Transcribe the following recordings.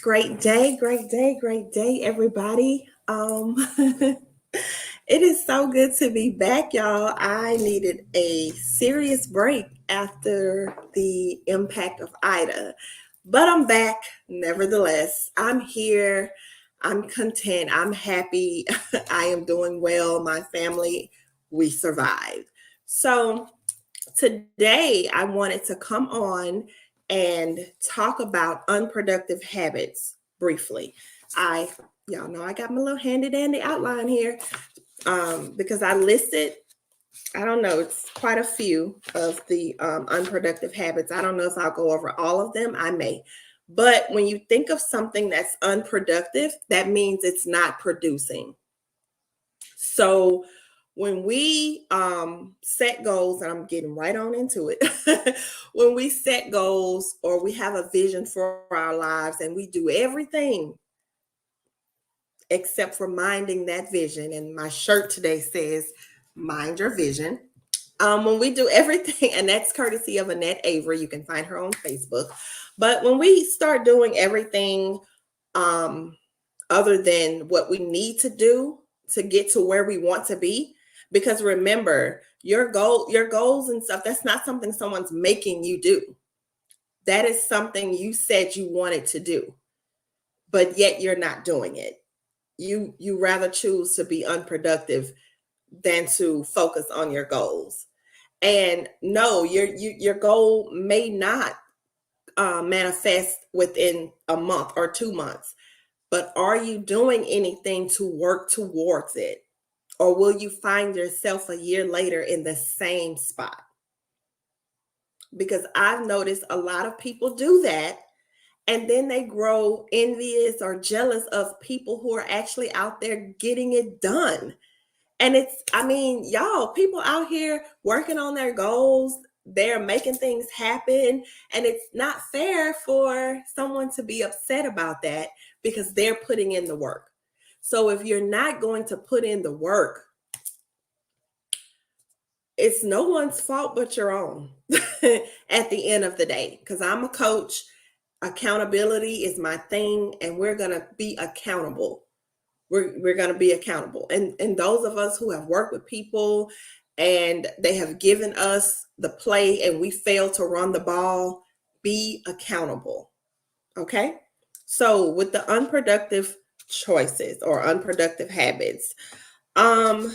Great day, everybody. It is so good to be back, y'all. I needed a serious break after the impact of Ida, but I'm back nevertheless. I'm here. I'm content. I'm happy. I am doing well. My family, we survived. So, today I wanted to come on and talk about unproductive habits briefly. I Y'all know I got my little handy dandy outline here because I listed, I don't know, it's quite a few of the unproductive habits. I don't know if I'll go over all of them. I may. But when you think of something that's unproductive, that means it's not producing. So when we set goals, and I'm getting right on into it, when we set goals or we have a vision for our lives and we do everything except for minding that vision, and my shirt today says, mind your vision. When we do everything, and that's courtesy of Annette Avery, you can find her on Facebook. But when we start doing everything um, other than what we need to do to get to where we want to be, because remember, your goals and stuff, that's not something someone's making you do. That is something you said you wanted to do, but yet you're not doing it. You rather choose to be unproductive than to focus on your goals. And no, your goal may not manifest within a month or 2 months, but are you doing anything to work towards it? Or will you find yourself a year later in the same spot? Because I've noticed a lot of people do that, and then they grow envious or jealous of people who are actually out there getting it done. And I mean, y'all, people out here working on their goals, they're making things happen. And it's not fair for someone to be upset about that because they're putting in the work. So if you're not going to put in the work, it's no one's fault but your own at the end of the day. Because I'm a coach, accountability is my thing, and we're going to be accountable. We're going to be accountable. And those of us who have worked with people and they have given us the play and we fail to run the ball, be accountable. Okay? So with the unproductive choices or unproductive habits, um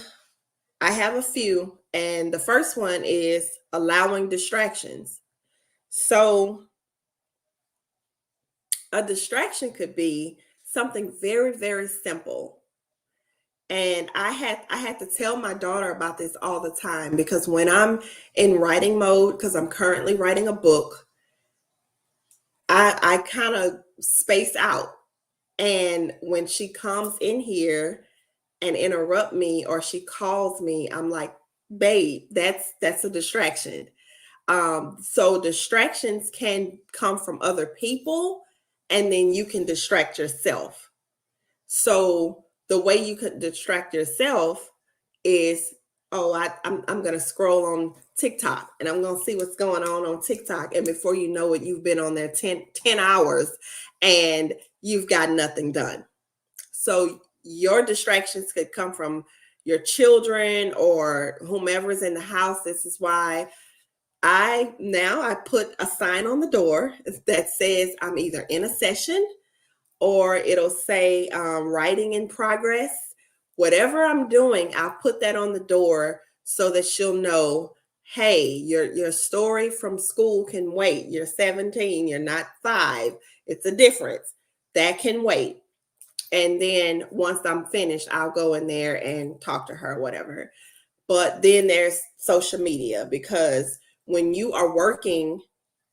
I have a few, and the first one is allowing distractions. So a distraction could be something very, very simple. And I had to tell my daughter about this all the time because when I'm in writing mode, because I'm currently writing a book, I kind of space out. And when she comes in here and interrupt me or she calls me, I'm like, babe, that's a distraction. So distractions can come from other people, and then you can distract yourself. So the way you could distract yourself is, oh, I'm going to scroll on TikTok and I'm going to see what's going on TikTok. And before you know it, you've been on there 10 hours and you've got nothing done. So your distractions could come from your children or whomever's in the house. This is why I put a sign on the door that says I'm either in a session or it'll say writing in progress. Whatever I'm doing, I'll put that on the door so that she'll know, hey, your story from school can wait. You're 17, you're not 5. It's a difference. That can wait. And then once I'm finished, I'll go in there and talk to her, whatever. But then there's social media, because when you are working,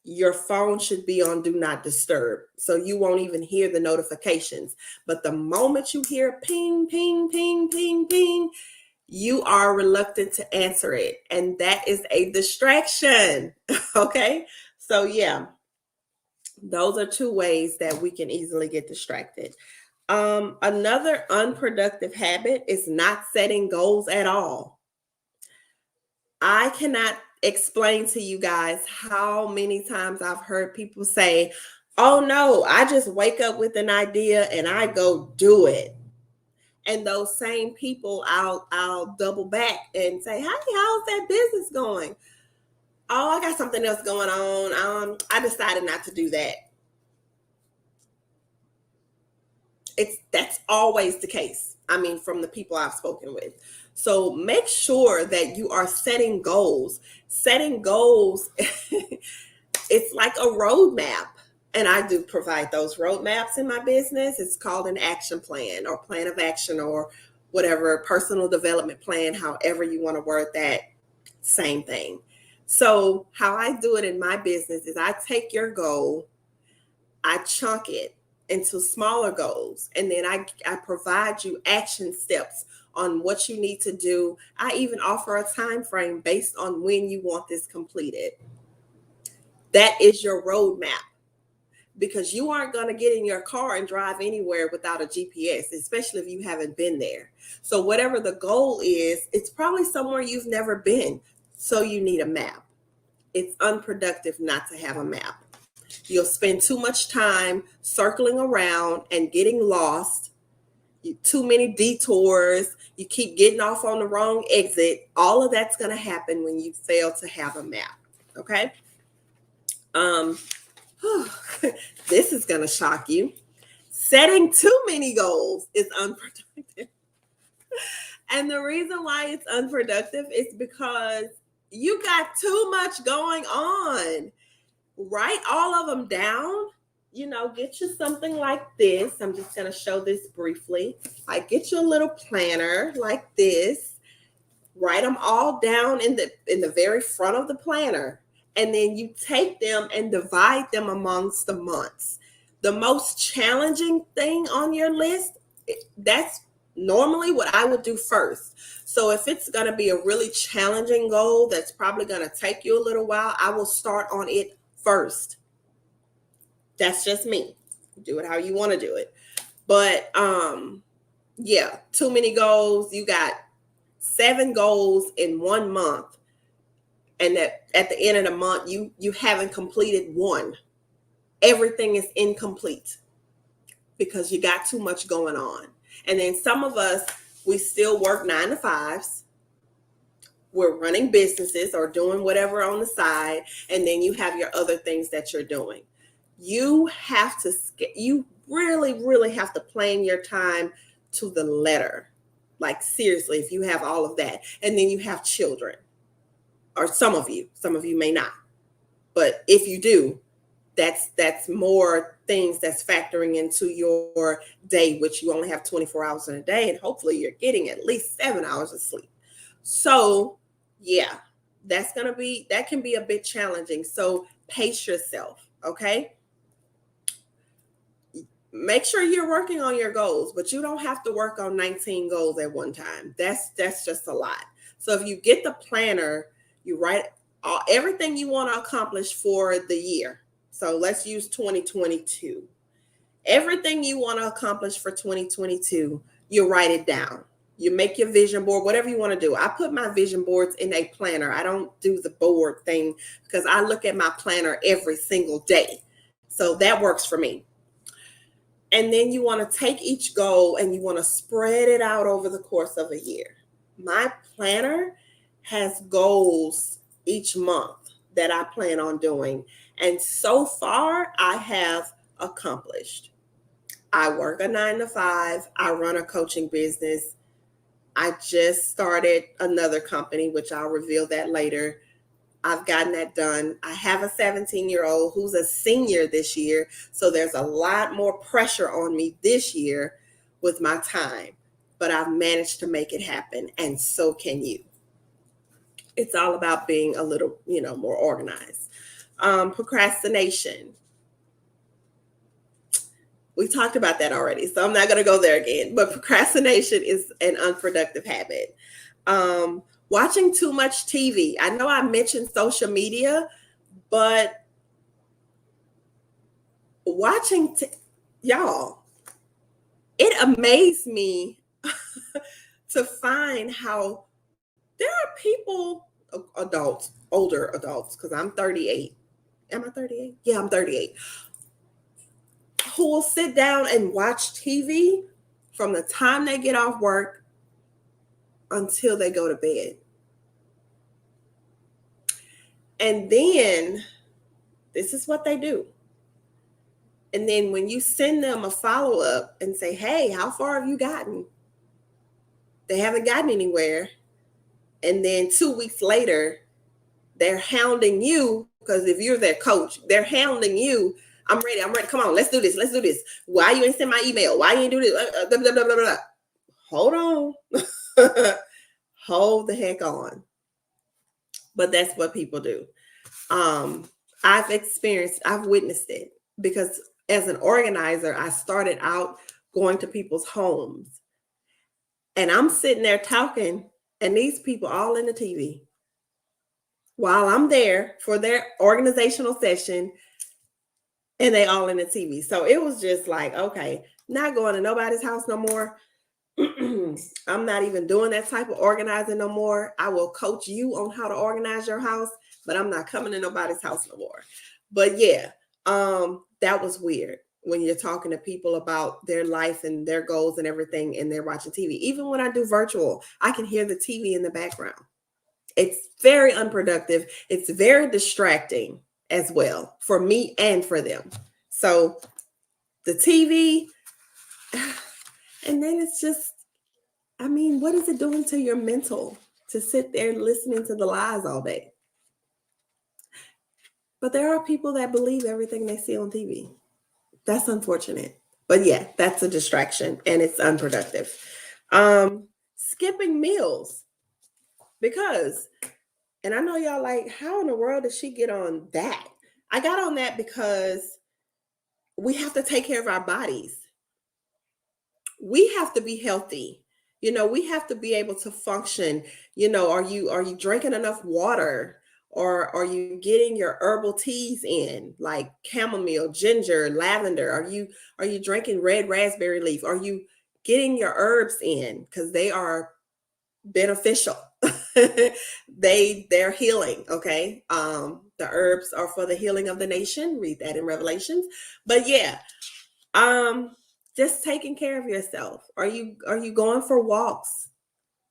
your phone should be on do not disturb. So you won't even hear the notifications. But the moment you hear ping, ping, ping, ping, ping, you are reluctant to answer it. And that is a distraction. Okay. So, yeah, those are two ways that we can easily get distracted. Another unproductive habit is not setting goals at all. I cannot explain to you guys how many times I've heard people say, Oh no, I just wake up with an idea and I go do it. And those same people, I'll double back and say, "Hey, how's that business going?" "Oh, I got something else going on. I decided not to do that." That's always the case. I mean, from the people I've spoken with. So make sure that you are setting goals. Setting goals, it's like a roadmap. And I do provide those roadmaps in my business. It's called an action plan or plan of action or whatever, personal development plan, however you want to word that, same thing. So, how I do it in my business is I take your goal, I chunk it into smaller goals, and then I provide you action steps on what you need to do. I even offer a time frame based on when you want this completed. That is your roadmap, because you aren't going to get in your car and drive anywhere without a GPS, especially if you haven't been there. So whatever the goal is, it's probably somewhere you've never been. So you need a map. It's unproductive not to have a map. You'll spend too much time circling around and getting lost. Too many detours. You keep getting off on the wrong exit. All of that's going to happen when you fail to have a map. Okay. Um, this is going to shock you. Setting too many goals is unproductive. And the reason why it's unproductive is because you got too much going on. Write all of them down. Get you something like this. I'm just going to show this briefly. Like, get you a little planner like this. Write them all down in the very front of the planner, and then you take them and divide them amongst the months. The most challenging thing on your list, that's normally what I would do first. So if it's going to be a really challenging goal that's probably going to take you a little while, I will start on it first. That's just me. Do it how you want to do it. But yeah, too many goals. You got 7 goals in 1 month, and that at the end of the month you haven't completed one. Everything is incomplete because you got too much going on. And then some of us, we still work 9 to 5s. We're running businesses or doing whatever on the side, and then you have your other things that you're doing. You really have to plan your time to the letter. Like, seriously, if you have all of that, and then you have children, or some of you may not, but if you do, that's more things that's factoring into your day, which you only have 24 hours in a day, and hopefully you're getting at least 7 hours of sleep. So yeah, that can be a bit challenging. So pace yourself. Okay, make sure you're working on your goals, but you don't have to work on 19 goals at one time. That's just a lot. So if you get the planner, you write everything you want to accomplish for the year. So let's use 2022. Everything you want to accomplish for 2022, you write it down. You make your vision board, whatever you want to do. I put my vision boards in a planner. I don't do the board thing because I look at my planner every single day. So that works for me. And then you want to take each goal and you want to spread it out over the course of a year. My planner has goals each month that I plan on doing. And so far, I have accomplished. I work a 9 to 5. I run a coaching business. I just started another company, which I'll reveal that later. I've gotten that done. I have a 17-year-old who's a senior this year. So there's a lot more pressure on me this year with my time, but I've managed to make it happen. And so can you. It's all about being a little, more organized. Procrastination. We talked about that already, so I'm not going to go there again. But procrastination is an unproductive habit. Watching too much TV. I know I mentioned social media, but y'all, it amazed me to find how there are people, adults, older adults, because I'm 38. Am I 38? Yeah, I'm 38. who will sit down and watch TV from the time they get off work until they go to bed. And then this is what they do. And then when you send them a follow up and say, hey, how far have you gotten? They haven't gotten anywhere. And then 2 weeks later, they're hounding you because if you're their coach, they're hounding you. I'm ready. Come on, let's do this. Why you ain't send my email? Why you ain't do this? Blah, blah, blah, blah, blah. Hold on. Hold the heck on. But that's what people do. I've witnessed it because as an organizer, I started out going to people's homes and I'm sitting there talking and these people all in the TV while I'm there for their organizational session and they all in the TV. So it was just like, okay, not going to nobody's house no more. I'm not even doing that type of organizing no more. I will coach you on how to organize your house, but I'm not coming to nobody's house no more. But yeah, that was weird when you're talking to people about their life and their goals and everything, and they're watching TV. Even when I do virtual, I can hear the TV in the background. It's very unproductive. It's very distracting as well for me and for them. So the TV, and then it's just, I mean, what is it doing to your mental to sit there listening to the lies all day? But there are people that believe everything they see on TV. That's unfortunate. But yeah, that's a distraction and it's unproductive. Skipping meals. Because, and I know y'all like, how in the world did she get on that? I got on that because we have to take care of our bodies. We have to be healthy. We have to be able to function. Are you drinking enough water? Or are you getting your herbal teas in, like chamomile, ginger, lavender? Are you drinking red raspberry leaf? Are you getting your herbs in? Because they are beneficial. They're healing. Okay. The herbs are for the healing of the nation. Read that in Revelations. But yeah, just taking care of yourself. Are you going for walks?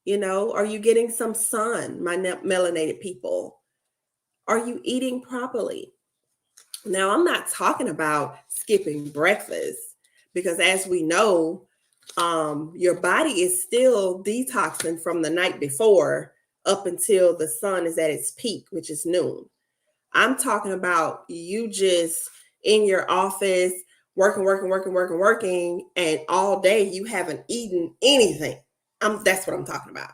Are you getting some sun, my melanated people? Are you eating properly? Now, I'm not talking about skipping breakfast because as we know, your body is still detoxing from the night before up until the sun is at its peak, which is noon. I'm talking about you just in your office, working, and all day you haven't eaten anything. That's what I'm talking about.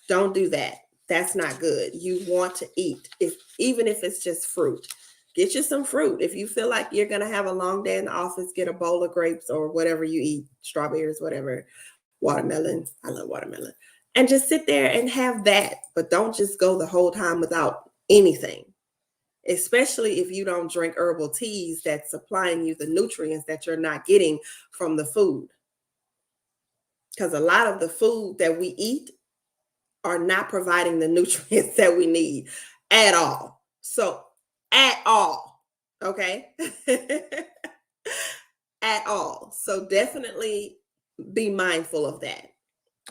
Don't do that. That's not good. You want to eat, even if it's just fruit. Get you some fruit. If you feel like you're going to have a long day in the office, get a bowl of grapes or whatever you eat, strawberries, whatever, watermelon. I love watermelon. And just sit there and have that. But don't just go the whole time without anything, especially if you don't drink herbal teas that's supplying you the nutrients that you're not getting from the food. Because a lot of the food that we eat are not providing the nutrients that we need at all. So at all, okay? At all. So definitely be mindful of that,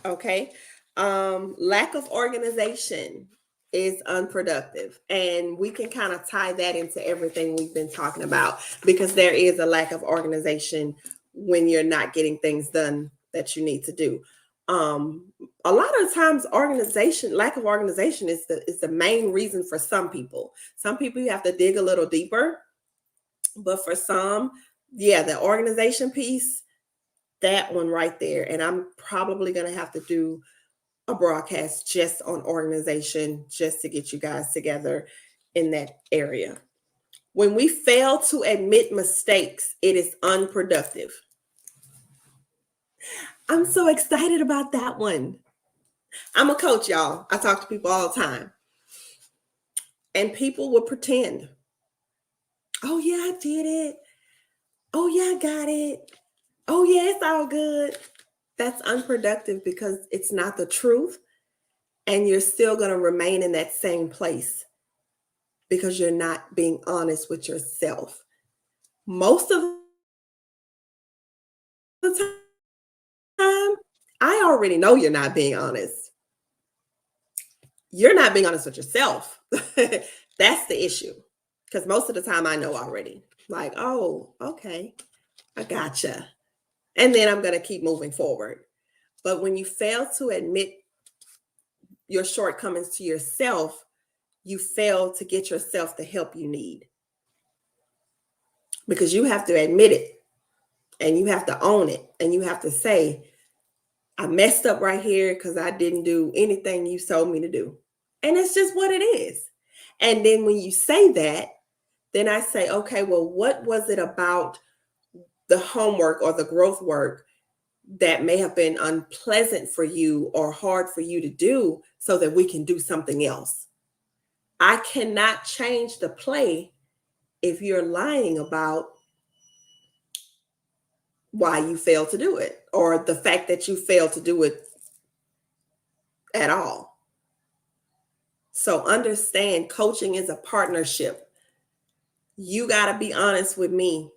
okay? Lack of organization is unproductive. And we can kind of tie that into everything we've been talking about because there is a lack of organization when you're not getting things done that you need to do. A lot of times lack of organization is the main reason for some people. Some people you have to dig a little deeper, but for some, yeah, the organization piece, that one right there. And I'm probably going to have to do a broadcast just on organization, just to get you guys together in that area. When we fail to admit mistakes, it is unproductive. I'm so excited about that one. I'm a coach, y'all. I talk to people all the time. And people will pretend, oh, yeah, I did it. Oh, yeah, I got it. Oh, yeah, it's all good. That's unproductive because it's not the truth. And you're still going to remain in that same place because you're not being honest with yourself. Most of already know you're not being honest. You're not being honest with yourself. That's the issue. Because most of the time I know already. Like, oh, okay, I gotcha. And then I'm going to keep moving forward. But when you fail to admit your shortcomings to yourself, you fail to get yourself the help you need. Because you have to admit it and you have to own it and you have to say, I messed up right here because I didn't do anything you told me to do. And it's just what it is. And then when you say that, then I say, okay, well, what was it about the homework or the growth work that may have been unpleasant for you or hard for you to do so that we can do something else? I cannot change the play if you're lying about why you failed to do it or the fact that you failed to do it at all. So understand, coaching is a partnership. You got to be honest with me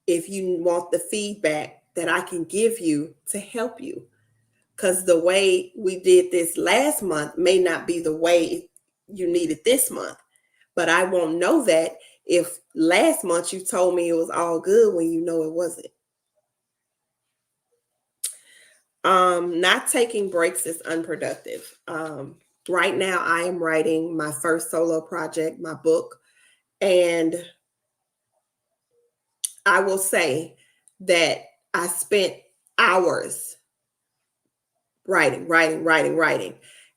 if you want the feedback that I can give you to help you. Because the way we did this last month may not be the way you need it this month. But I won't know that if last month you told me it was all good when you know it wasn't. Not taking breaks is unproductive. Right now, I am writing my first solo project, my book, and I will say that I spent hours writing.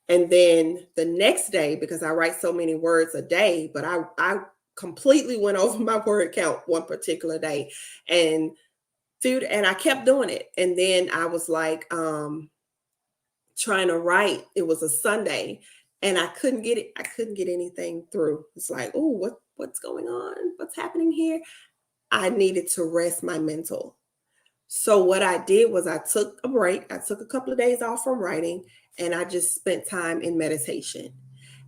And then the next day, because I write so many words a day, but I completely went over my word count one particular day and I kept doing it. And then I was like, trying to write. It was a Sunday and I couldn't get it. I couldn't get anything through. It's like, oh, what's going on? What's happening here? I needed to rest my mental. So what I did was I took a break. I took a couple of days off from writing and I just spent time in meditation.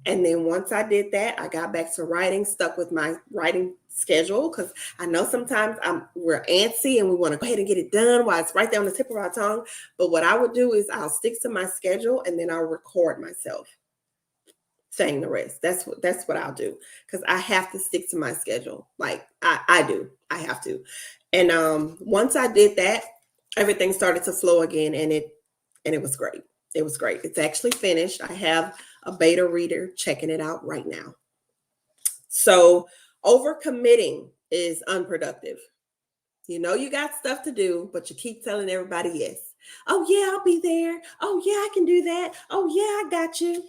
And then once I did that, I got back to writing, stuck with my writing schedule because I know sometimes we're antsy and we want to go ahead and get it done while it's right there on the tip of our tongue. But what I would do is I'll stick to my schedule and then I'll record myself saying the rest. That's what I'll do because I have to stick to my schedule. Like I do. I have to. And once I did that, everything started to flow again and it was great. It was great. It's actually finished. I have a beta reader checking it out right now. So overcommitting is unproductive. You know you got stuff to do, but you keep telling everybody yes. Oh yeah, I'll be there. Oh yeah, I can do that. Oh yeah, I got you.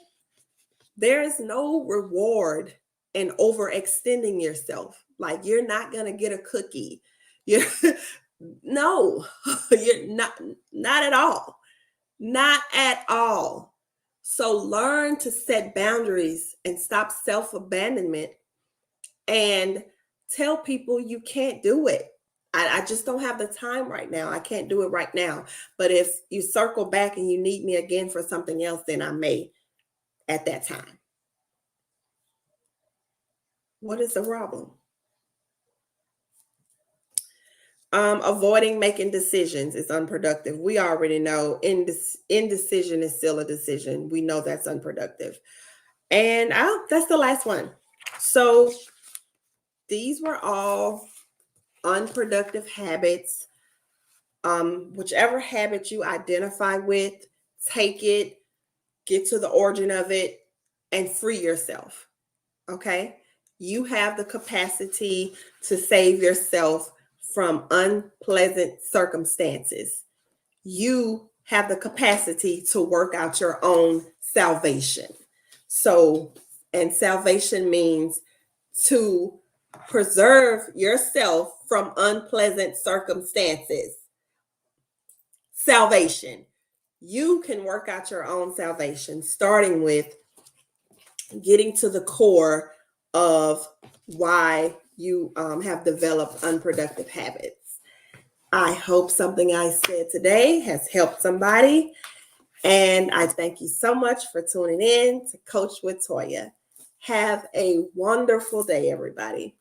There is no reward in overextending yourself. Like you're not gonna get a cookie. No, you're not at all. Not at all. So learn to set boundaries and stop self-abandonment and tell people you can't do it. I just don't have the time right now. I can't do it right now. But if you circle back and you need me again for something else, then I may at that time. What is the problem? Avoiding making decisions is unproductive. We already know indecision is still a decision. We know that's unproductive. And that's the last one. So these were all unproductive habits. Whichever habit you identify with, take it, get to the origin of it, and free yourself. Okay? You have the capacity to save yourself from unpleasant circumstances. You have the capacity to work out your own salvation. So, and salvation means to preserve yourself from unpleasant circumstances. Salvation. You can work out your own salvation, starting with getting to the core of why you have developed unproductive habits. I hope something I said today has helped somebody. And I thank you so much for tuning in to Coach with Toya. Have a wonderful day, everybody.